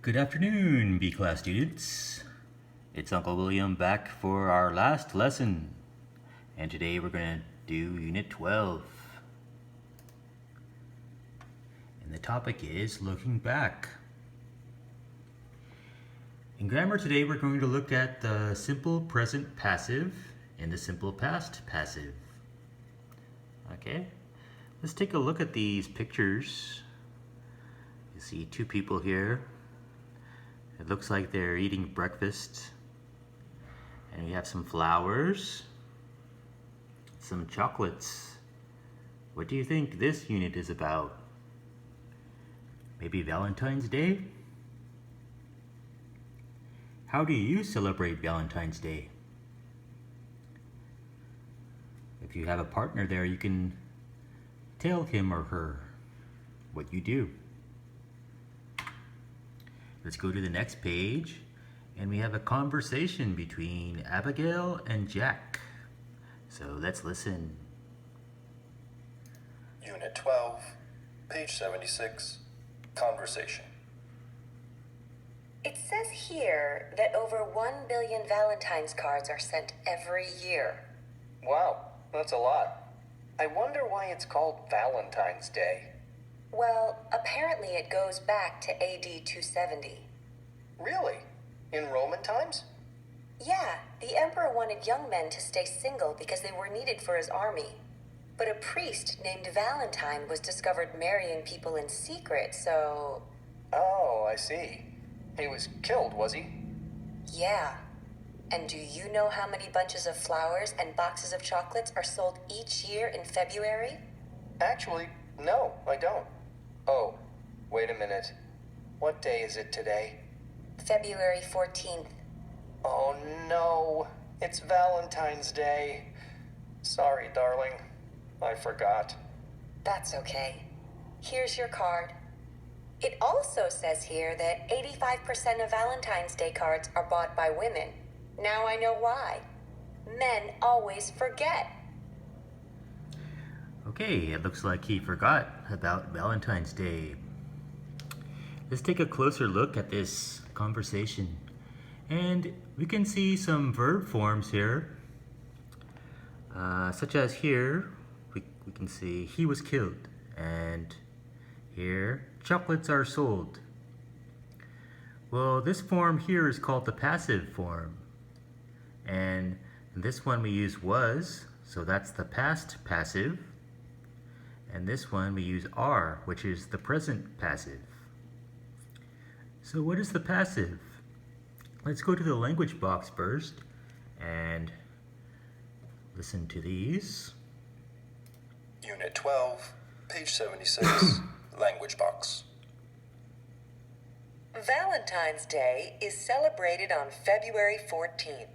Good afternoon, B-Class students. It's Uncle William back for our last lesson. And today we're going to do Unit 12. And the topic is looking back. In grammar today we're going to look at the simple present passive and the simple past passive. Okay, let's take a look at these pictures. You see two people here. It looks like they're eating breakfast. And we have some flowers, some chocolates. What do you think this unit is about? Maybe Valentine's Day? How do you celebrate Valentine's Day? If you have a partner there, you can tell him or her what you do. Let's go to the next page, and we have a conversation between Abigail and Jack. So let's listen. Unit 12, page 76, Conversation. It says here that over 1 billion Valentine's cards are sent every year. Wow, that's a lot. I wonder why it's called Valentine's Day. Well, apparently it goes back to AD 270. Really? In Roman times? Yeah, the emperor wanted young men to stay single because they were needed for his army. But a priest named Valentine was discovered marrying people in secret, so... Oh, I see. He was killed, was he? Yeah. And do you know how many bunches of flowers and boxes of chocolates are sold each year in February? Actually, no, I don't. Oh, wait a minute. What day is it today? February 14th. Oh no, it's Valentine's Day. Sorry, darling. I forgot. That's okay. Here's your card. It also says here that 85% of Valentine's Day cards are bought by women. Now I know why. Men always forget. Okay, it looks like he forgot about Valentine's Day. Let's take a closer look at this conversation. And we can see some verb forms here. Such as here, we can see he was killed. And here, chocolates are sold. Well, this form here is called the passive form. And this one we use was, so that's the past passive. And this one we use are, which is the present passive. So what is the passive? Let's go to the language box first and listen to these. Unit 12, page 76, Language Box. Valentine's Day is celebrated on February 14th.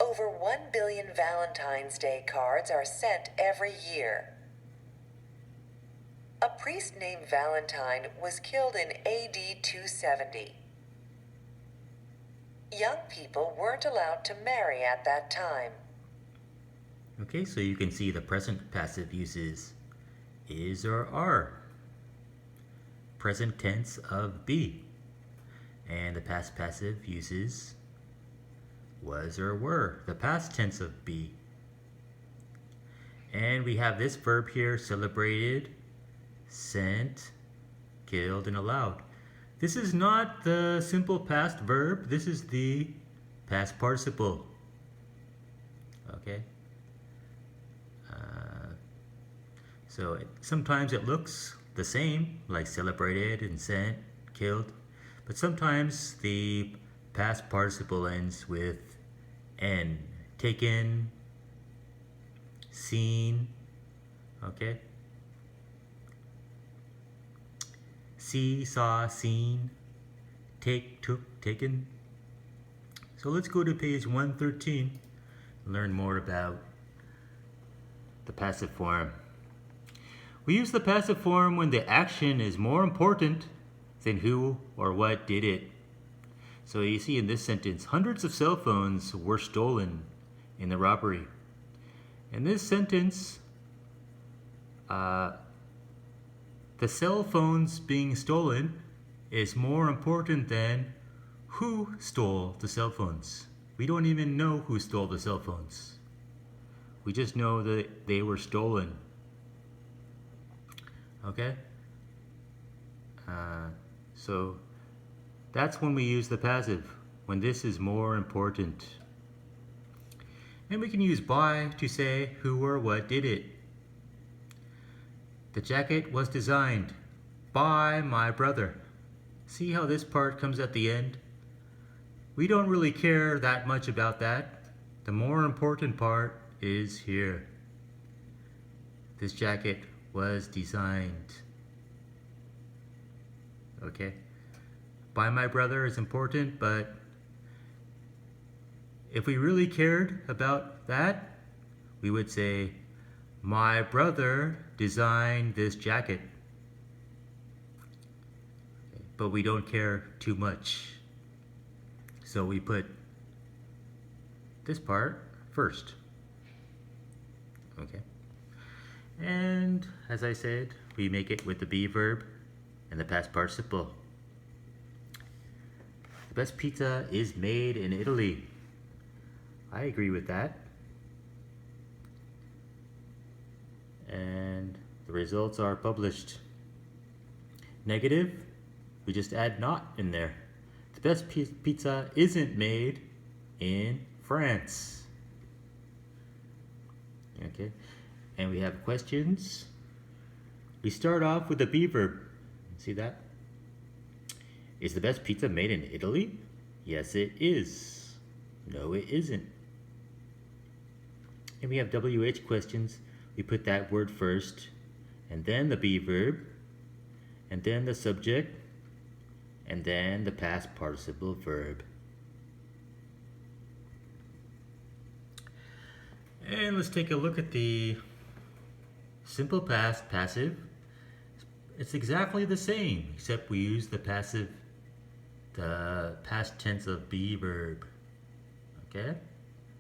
Over 1 billion Valentine's Day cards are sent every year. A priest named Valentine was killed in AD 270. Young people weren't allowed to marry at that time. Okay, so you can see the present passive uses is or are. Present tense of be. And the past passive uses was or were, the past tense of be. And we have this verb here, celebrated, sent, killed, and allowed. This is not the simple past verb, this is the past participle. Okay? So sometimes it looks the same, like celebrated and sent, killed, but sometimes the past participle ends with N. Taken, seen, okay? See, saw, seen, take, took, taken. So let's go to page 113 and learn more about the passive form. We use the passive form when the action is more important than who or what did it. So you see in this sentence, hundreds of cell phones were stolen in the robbery. In this sentence, the cell phones being stolen is more important than who stole the cell phones. We don't even know who stole the cell phones. We just know that they were stolen. Okay? So that's when we use the passive, when this is more important. And we can use by to say who or what did it. The jacket was designed by my brother. See how this part comes at the end? We don't really care that much about that. The more important part is here. This jacket was designed. Okay? By my brother is important, but if we really cared about that, we would say, my brother designed this jacket. Okay, but we don't care too much. So we put this part first. Okay. And as I said, we make it with the be verb and the past participle. The best pizza is made in Italy. I agree with that. And the results are published. Negative, we just add not in there. The best pizza isn't made in France. Okay, and we have questions. We start off with the be verb. See that? Is the best pizza made in Italy? Yes, it is. No, it isn't. And we have WH questions. We put that word first, and then the be verb, and then the subject, and then the past participle verb. And let's take a look at the simple past passive. It's exactly the same, except we use the passive, the past tense of be verb. Okay?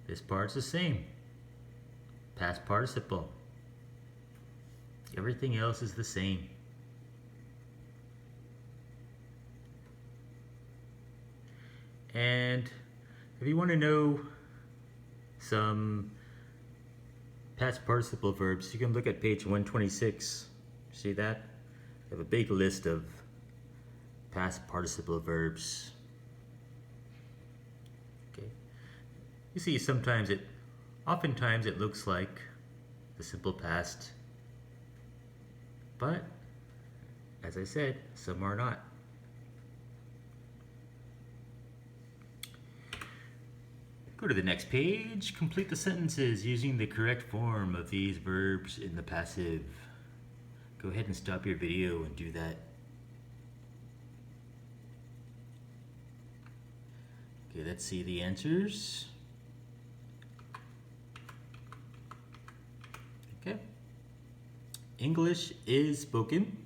This part's the same. Past participle. Everything else is the same. And if you want to know some past participle verbs, you can look at page 126. See that? I have a big list of past participle verbs. Okay. You see, oftentimes it looks like the simple past, but as I said, some are not. Go to the next page. Complete the sentences using the correct form of these verbs in the passive. Go ahead and stop your video and do that. Okay, let's see the answers. Okay. English is spoken.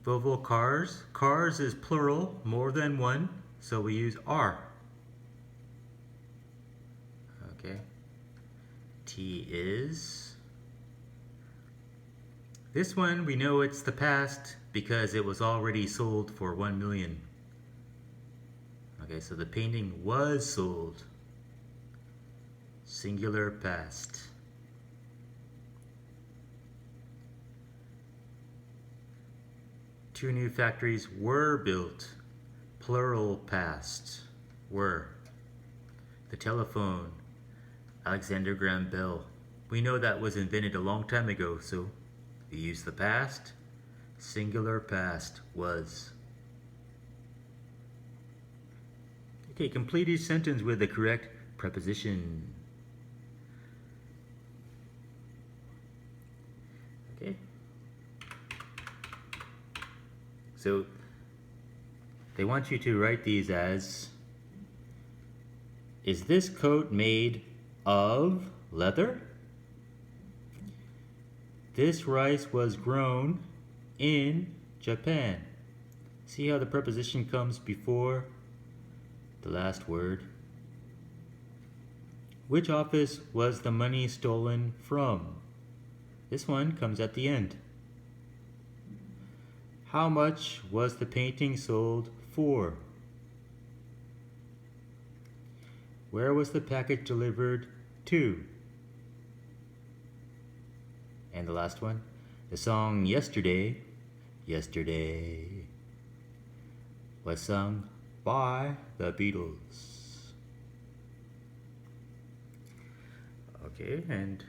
Volvo cars. Cars is plural, more than one, so we use are. Okay. T is. This one, we know it's the past because it was already sold for 1 million. Okay, so the painting was sold. Singular past. Two new factories were built. Plural past. Were. The telephone. Alexander Graham Bell. We know that was invented a long time ago, so we use the past. Singular past. Was. Okay, complete each sentence with the correct preposition. Okay. So they want you to write these as, is this coat made of leather? This rice was grown in Japan. See how the preposition comes before the last word? Which office was the money stolen from? This one comes at the end. How much was the painting sold for? Where was the package delivered to? And the last one, the song Yesterday, Yesterday was sung by the Beatles. Okay, and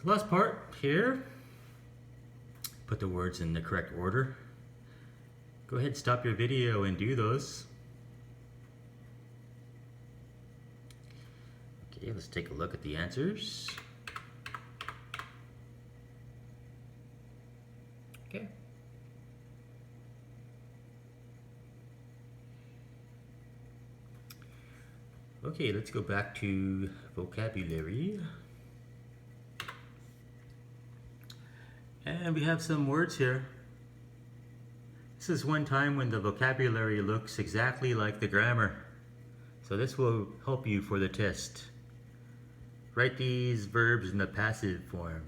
the last part here, put the words in the correct order. Go ahead, stop your video and do those. Okay, let's take a look at the answers. Okay. Okay, let's go back to vocabulary. And we have some words here. This is one time when the vocabulary looks exactly like the grammar. So this will help you for the test. Write these verbs in the passive form.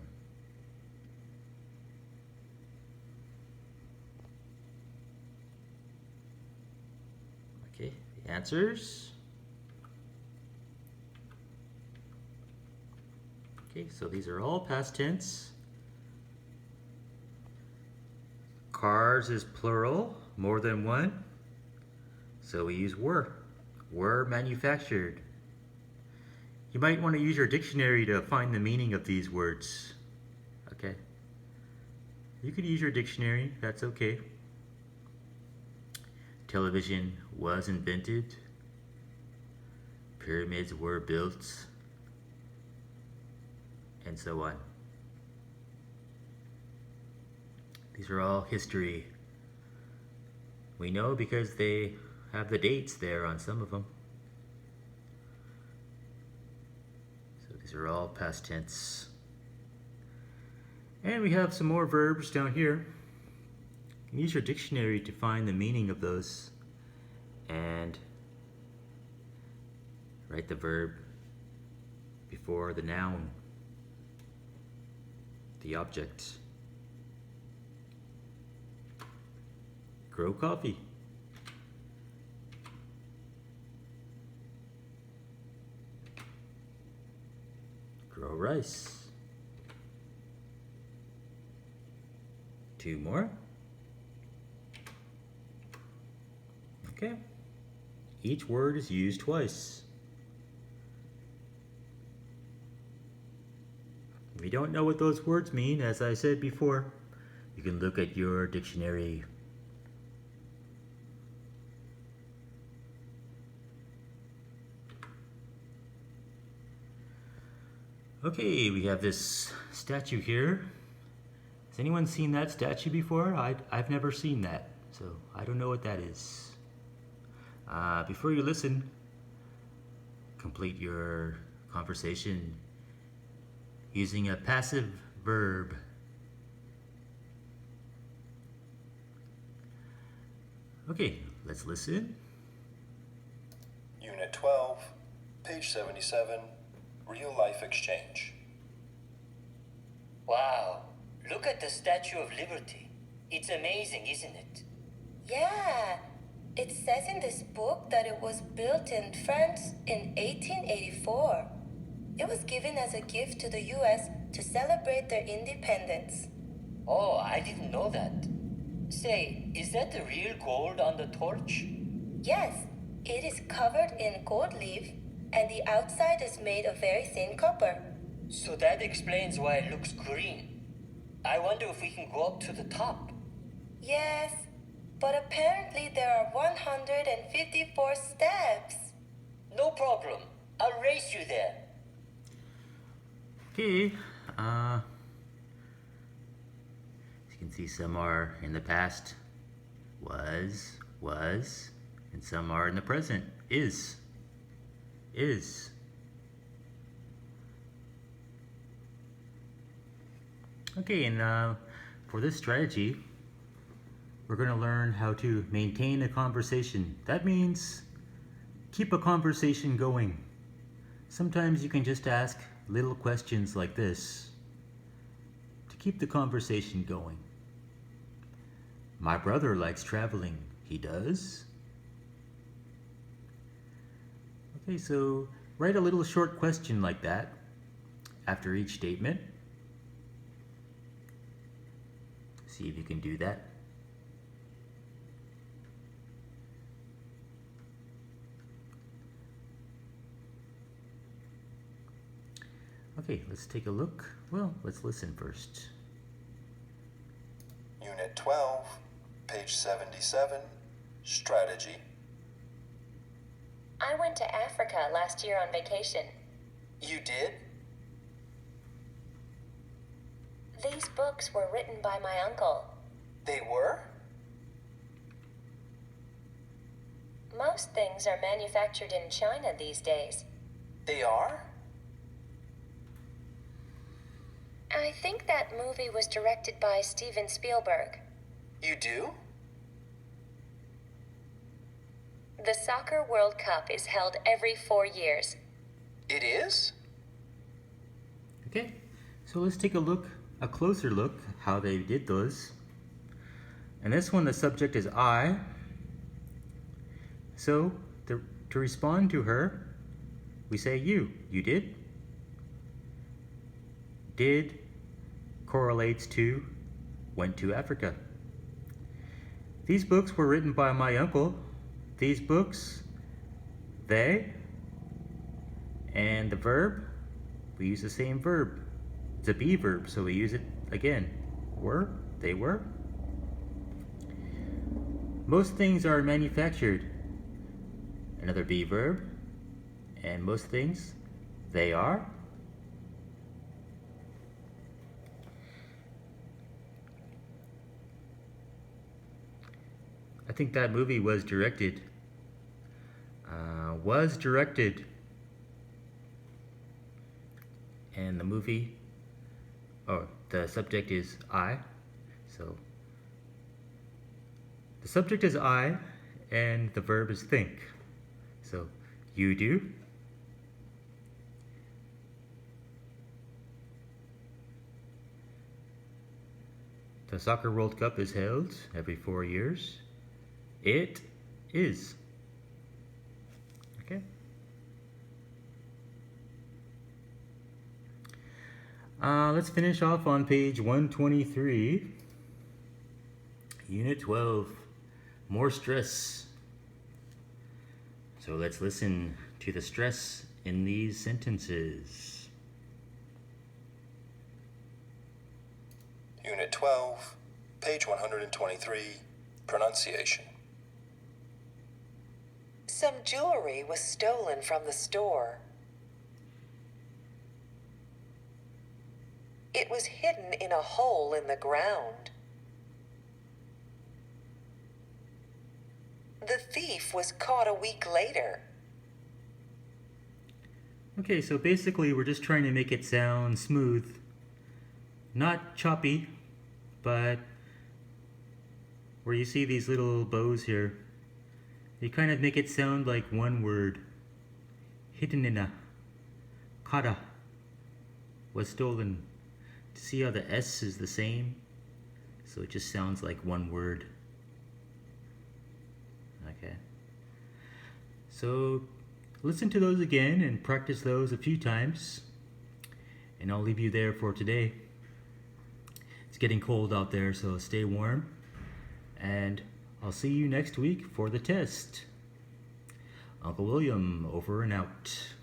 Okay, the answers. Okay, so these are all past tense. Cars is plural, more than one. So we use were. Were manufactured. You might want to use your dictionary to find the meaning of these words. Okay. You could use your dictionary, that's okay. Television was invented. Pyramids were built. And so on. These are all history. We know because they have the dates there on some of them. So these are all past tense. And we have some more verbs down here. You can use your dictionary to find the meaning of those and write the verb before the noun, the object. Grow coffee. Grow rice. 2 more. Okay. Each word is used twice. If you don't know what those words mean, as I said before, you can look at your dictionary. Okay, we have this statue here. Has anyone seen that statue before? I've never seen that, so I don't know what that is. Before you listen, complete your conversation using a passive verb. Okay, let's listen. Unit 12, page 77, Real Life Exchange. Wow, look at the Statue of Liberty. It's amazing, isn't it? Yeah, it says in this book that it was built in France in 1884. It was given as a gift to the US to celebrate their independence. Oh, I didn't know that. Say, is that the real gold on the torch? Yes, it is covered in gold leaf, and the outside is made of very thin copper. So that explains why it looks green. I wonder if we can go up to the top. Yes, but apparently there are 154 steps. No problem. I'll race you there. Okay, as you can see, some are in the past, was, and some are in the present, is. Okay, and for this strategy, we're going to learn how to maintain a conversation. That means keep a conversation going. Sometimes you can just ask little questions like this to keep the conversation going. My brother likes traveling. He does? Okay, so write a little short question like that after each statement. See if you can do that. Okay, let's take a look. Well, let's listen first. Unit 12, page 77, strategy. I went to Africa last year on vacation. You did? These books were written by my uncle. They were? Most things are manufactured in China these days. They are? I think that movie was directed by Steven Spielberg. You do? The Soccer World Cup is held every 4 years. It is? Okay, so let's take a closer look how they did those. And this one, the subject is I. So to respond to her, we say you. You did. Did correlates to went to Africa. These books were written by my uncle. These books, they, and the verb, we use the same verb. It's a be verb, so we use it again. Were, they were. Most things are manufactured. Another be verb. And most things, they are. I think that movie was directed. And the movie, the subject is I. So the subject is I, and the verb is think. So you do. The Soccer World Cup is held every 4 years. It is. Okay. Let's finish off on page 123. Unit 12. More stress. So let's listen to the stress in these sentences. Unit 12, page 123, pronunciation. Some jewelry was stolen from the store. It was hidden in a hole in the ground. The thief was caught a week later. Okay, so basically we're just trying to make it sound smooth. Not choppy, but where you see these little bows here, they kind of make it sound like one word. Hiddenina, kata, was stolen. See how the S is the same? So it just sounds like one word. Okay. So listen to those again and practice those a few times. And I'll leave you there for today. It's getting cold out there, so stay warm. And I'll see you next week for the test. Uncle William, over and out.